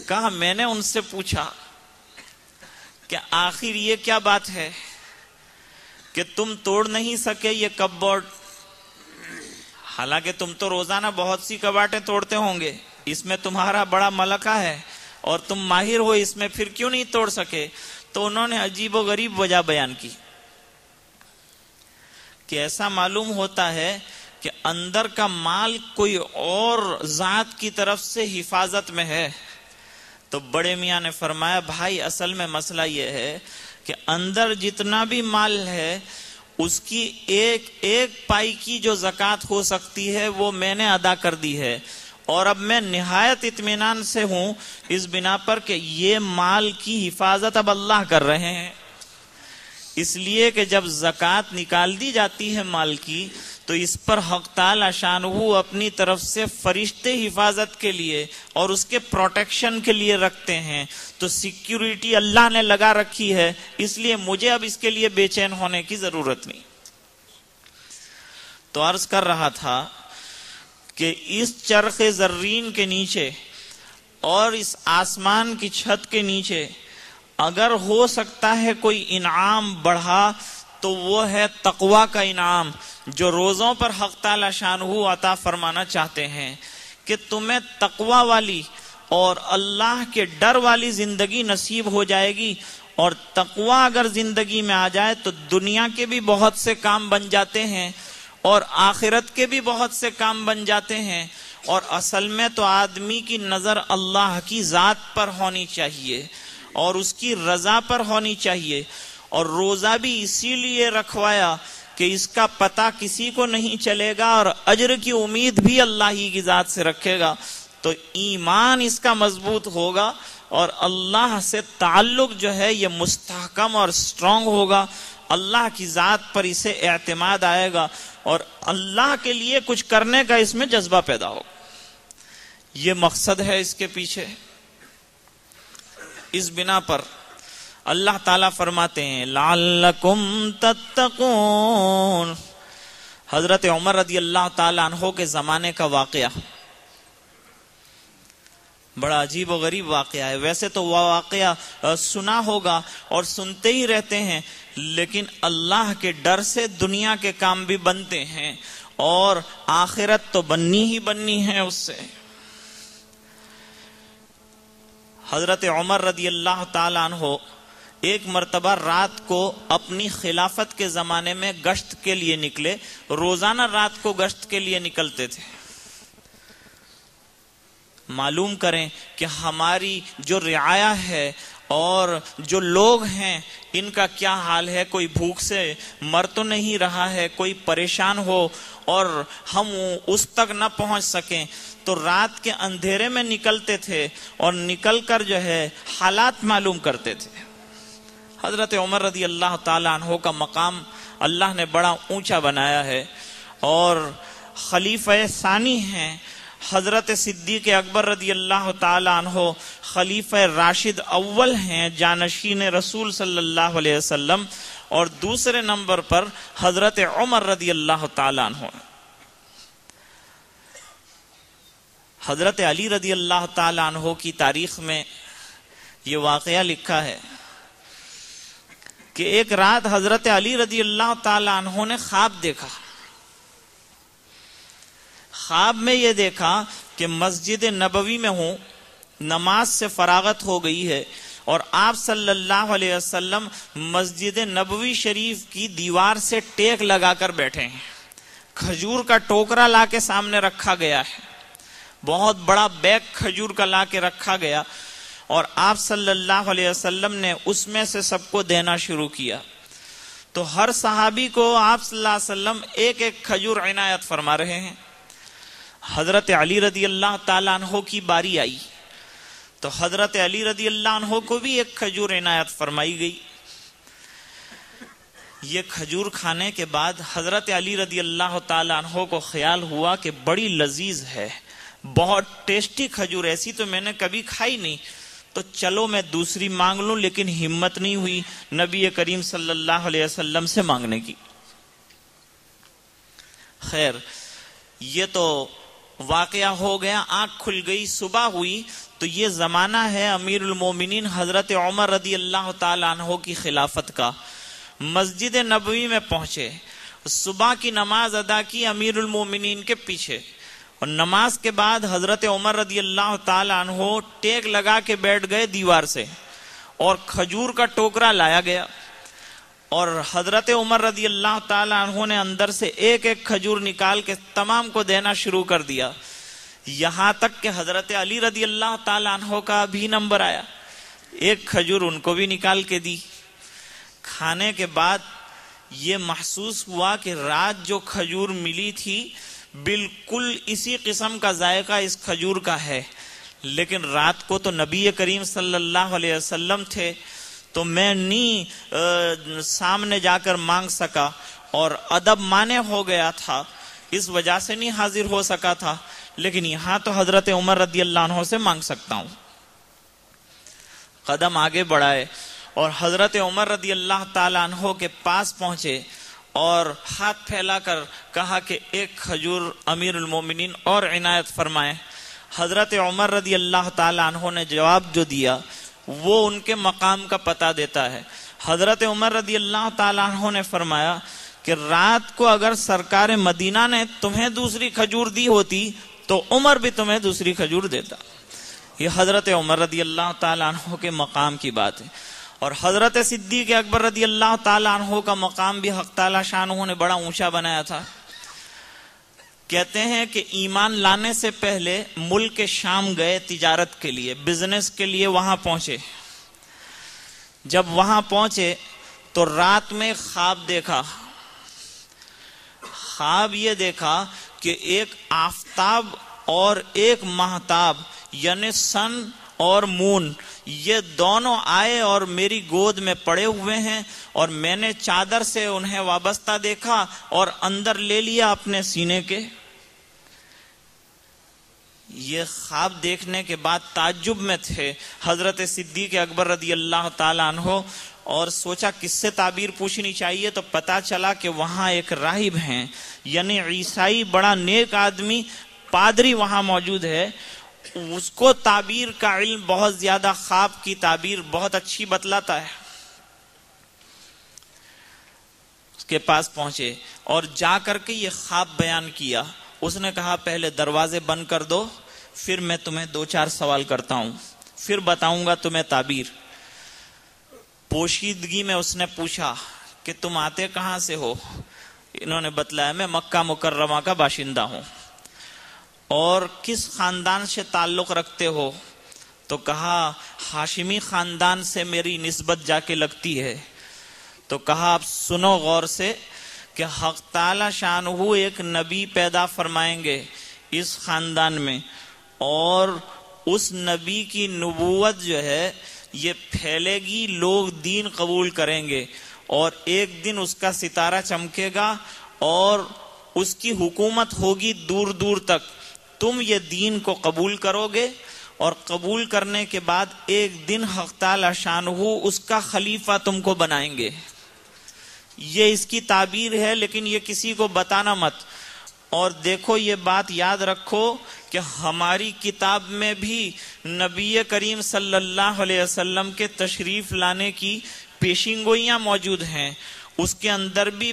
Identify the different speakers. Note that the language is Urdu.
Speaker 1: کہا میں نے ان سے پوچھا کہ آخر یہ کیا بات ہے کہ تم توڑ نہیں سکے یہ کپ بورڈ؟ حالانکہ تم تو روزانہ بہت سی کباٹیں توڑتے ہوں گے، اس میں تمہارا بڑا ملکہ ہے اور تم ماہر ہو اس میں، پھر کیوں نہیں توڑ سکے؟ تو انہوں نے عجیب و غریب وجہ بیان کی کہ ایسا معلوم ہوتا ہے کہ اندر کا مال کوئی اور ذات کی طرف سے حفاظت میں ہے۔ تو بڑے میاں نے فرمایا بھائی اصل میں مسئلہ یہ ہے کہ اندر جتنا بھی مال ہے اس کی ایک ایک پائی کی جو زکوٰۃ ہو سکتی ہے وہ میں نے ادا کر دی ہے، اور اب میں نہایت اطمینان سے ہوں اس بنا پر کہ یہ مال کی حفاظت اب اللہ کر رہے ہیں، اس لیے کہ جب زکوٰۃ نکال دی جاتی ہے مال کی تو اس پر حق تعالی شانہ اپنی طرف سے فرشتے حفاظت کے لیے اور اس کے پروٹیکشن کے لیے رکھتے ہیں، تو سیکیورٹی اللہ نے لگا رکھی ہے، اس لیے مجھے اب اس کے لیے بے چین ہونے کی ضرورت نہیں۔ تو عرض کر رہا تھا کہ اس چرخ زرین کے نیچے اور اس آسمان کی چھت کے نیچے اگر ہو سکتا ہے کوئی انعام بڑھا تو وہ ہے تقوی کا انعام، جو روزوں پر حق تعالی شانہ عطا فرمانا چاہتے ہیں کہ تمہیں تقوی والی اور اللہ کے ڈر والی زندگی نصیب ہو جائے گی، اور تقوی اگر زندگی میں آ جائے تو دنیا کے بھی بہت سے کام بن جاتے ہیں اور آخرت کے بھی بہت سے کام بن جاتے ہیں، اور اصل میں تو آدمی کی نظر اللہ کی ذات پر ہونی چاہیے اور اس کی رضا پر ہونی چاہیے۔ اور روزہ بھی اسی لیے رکھوایا کہ اس کا پتہ کسی کو نہیں چلے گا اور اجر کی امید بھی اللہ ہی کی ذات سے رکھے گا، تو ایمان اس کا مضبوط ہوگا اور اللہ سے تعلق جو ہے یہ مستحکم اور سٹرونگ ہوگا، اللہ کی ذات پر اسے اعتماد آئے گا اور اللہ کے لیے کچھ کرنے کا اس میں جذبہ پیدا ہوگا۔ یہ مقصد ہے اس کے پیچھے۔ اس بنا پر اللہ تعالیٰ فرماتے ہیں لعلکم تتقون۔ حضرت عمر رضی اللہ تعالیٰ عنہ کے زمانے کا واقعہ بڑا عجیب و غریب واقعہ ہے۔ ویسے تو وہ واقعہ سنا ہوگا اور سنتے ہی رہتے ہیں، لیکن اللہ کے ڈر سے دنیا کے کام بھی بنتے ہیں اور آخرت تو بننی ہی بننی ہے اس سے۔ حضرت عمر رضی اللہ تعالیٰ عنہ ایک مرتبہ رات کو اپنی خلافت کے زمانے میں گشت کے لیے نکلے، روزانہ رات کو گشت کے لیے نکلتے تھے۔ معلوم کریں کہ ہماری جو رعایا ہے اور جو لوگ ہیں ان کا کیا حال ہے، کوئی بھوک سے مر تو نہیں رہا ہے، کوئی پریشان ہو اور ہم اس تک نہ پہنچ سکیں، تو رات کے اندھیرے میں نکلتے تھے اور نکل کر جو ہے حالات معلوم کرتے تھے۔ حضرت عمر رضی اللہ تعالیٰ عنہ کا مقام اللہ نے بڑا اونچا بنایا ہے، اور خلیفہ ثانی ہیں حضرت صدیق اکبر رضی اللہ تعالیٰ عنہ، خلیفہ راشد اول ہیں جانشین رسول صلی اللہ علیہ وسلم، اور دوسرے نمبر پر حضرت عمر رضی اللہ تعالیٰ عنہ۔ حضرت علی رضی اللہ تعالیٰ عنہ کی تاریخ میں یہ واقعہ لکھا ہے کہ ایک رات حضرت علی رضی اللہ تعالیٰ عنہ نے خواب دیکھا۔ خواب میں یہ دیکھا کہ مسجد نبوی میں ہوں، نماز سے فراغت ہو گئی ہے اور آپ صلی اللہ علیہ وسلم مسجد نبوی شریف کی دیوار سے ٹیک لگا کر بیٹھے ہیں، کھجور کا ٹوکرا لا کے سامنے رکھا گیا ہے، بہت بڑا بیگ کھجور کا لا کے رکھا گیا، اور آپ صلی اللہ علیہ وسلم نے اس میں سے سب کو دینا شروع کیا۔ تو ہر صحابی کو آپ صلی اللہ علیہ وسلم ایک ایک کھجور عنایت فرما رہے ہیں۔ حضرت علی رضی اللہ تعالیٰ عنہ کی باری آئی تو حضرت علی رضی اللہ عنہ کو بھی ایک کھجور عنایت فرمائی گئی۔ یہ کھجور کھانے کے بعد حضرت علی رضی اللہ تعالیٰ عنہ کو خیال ہوا کہ بڑی لذیذ ہے، بہت ٹیسٹی کھجور، ایسی تو میں نے کبھی کھائی نہیں، تو چلو میں دوسری مانگ لوں، لیکن ہمت نہیں ہوئی نبی کریم صلی اللہ علیہ وسلم سے مانگنے کی۔ خیر، یہ تو واقعہ ہو گیا، آنکھ کھل گئی، صبح ہوئی تو یہ زمانہ ہے امیر المومنین حضرت عمر رضی اللہ تعالیٰ عنہ کی خلافت کا۔ مسجد نبوی میں پہنچے، صبح کی نماز ادا کی امیر المومنین کے پیچھے، اور نماز کے بعد حضرت عمر رضی اللہ تعالیٰ عنہ ٹیک لگا کے بیٹھ گئے دیوار سے، اور کھجور کا ٹوکرا لایا گیا، اور حضرت عمر رضی اللہ تعالیٰ عنہ نے اندر سے ایک ایک کھجور نکال کے تمام کو دینا شروع کر دیا، یہاں تک کہ حضرت علی رضی اللہ تعالیٰ عنہ کا بھی نمبر آیا، ایک کھجور ان کو بھی نکال کے دی۔ کھانے کے بعد یہ محسوس ہوا کہ رات جو کھجور ملی تھی بالکل اسی قسم کا ذائقہ اس کھجور کا ہے، لیکن رات کو تو نبی کریم صلی اللہ علیہ وسلم تھے، تو میں نہیں سامنے جا کر مانگ سکا، اور ادب مانے ہو گیا تھا، اس وجہ سے نہیں حاضر ہو سکا تھا، لیکن یہاں تو حضرت عمر رضی اللہ عنہ سے مانگ سکتا ہوں۔ قدم آگے بڑھائے اور حضرت عمر رضی اللہ تعالیٰ عنہ کے پاس پہنچے اور ہاتھ پھیلا کر کہا کہ ایک کھجور امیر المومنین اور عنایت فرمائیں۔ حضرت عمر رضی اللہ تعالیٰ عنہ نے جواب جو دیا وہ ان کے مقام کا پتہ دیتا ہے۔ حضرت عمر رضی اللہ تعالیٰ عنہ نے فرمایا کہ رات کو اگر سرکار مدینہ نے تمہیں دوسری کھجور دی ہوتی تو عمر بھی تمہیں دوسری کھجور دیتا۔ یہ حضرت عمر رضی اللہ تعالیٰ عنہ کے مقام کی بات ہے، اور حضرت صدیق اکبر رضی اللہ تعالیٰ عنہ کا مقام بھی حق تعالیٰ شانہ نے بڑا اونچا بنایا تھا۔ کہتے ہیں کہ ایمان لانے سے پہلے ملک شام گئے تجارت کے لیے، بزنس کے لیے وہاں پہنچے۔ جب وہاں پہنچے تو رات میں خواب دیکھا۔ خواب یہ دیکھا کہ ایک آفتاب اور ایک مہتاب یعنی سن اور مون، یہ دونوں آئے اور میری گود میں پڑے ہوئے ہیں، اور میں نے چادر سے انہیں وابستہ دیکھا اور اندر لے لیا اپنے سینے کے۔ یہ خواب دیکھنے کے بعد تعجب میں تھے حضرت صدیق اکبر رضی اللہ تعالیٰ عنہ، اور سوچا کس سے تعبیر پوچھنی چاہیے، تو پتا چلا کہ وہاں ایک راہب ہیں، یعنی عیسائی بڑا نیک آدمی پادری وہاں موجود ہے، اس کو تعبیر کا علم بہت زیادہ، خواب کی تعبیر بہت اچھی بتلاتا ہے۔ اس کے پاس پہنچے اور جا کر کے یہ خواب بیان کیا۔ اس نے کہا پہلے دروازے بند کر دو، پھر میں تمہیں 2-4 سوال کرتا ہوں، پھر بتاؤں گا تمہیں تعبیر۔ پوشیدگی میں اس نے پوچھا کہ تم آتے کہاں سے ہو؟ انہوں نے بتلایا میں مکہ مکرمہ کا باشندہ ہوں۔ اور کس خاندان سے تعلق رکھتے ہو؟ تو کہا ہاشمی خاندان سے میری نسبت جا کے لگتی ہے۔ تو کہا اب سنو غور سے کہ حق تعالی شانہ ایک نبی پیدا فرمائیں گے اس خاندان میں، اور اس نبی کی نبوت جو ہے یہ پھیلے گی، لوگ دین قبول کریں گے، اور ایک دن اس کا ستارہ چمکے گا اور اس کی حکومت ہوگی دور دور تک۔ تم یہ دین کو قبول کرو گے، اور قبول کرنے کے بعد ایک دن حق تعالی شانہ اس کا خلیفہ تم کو بنائیں گے۔ یہ اس کی تعبیر ہے، لیکن یہ کسی کو بتانا مت۔ اور دیکھو یہ بات یاد رکھو کہ ہماری کتاب میں بھی نبی کریم صلی اللہ علیہ وسلم کے تشریف لانے کی پیشین گوئیاں موجود ہیں، اس کے اندر بھی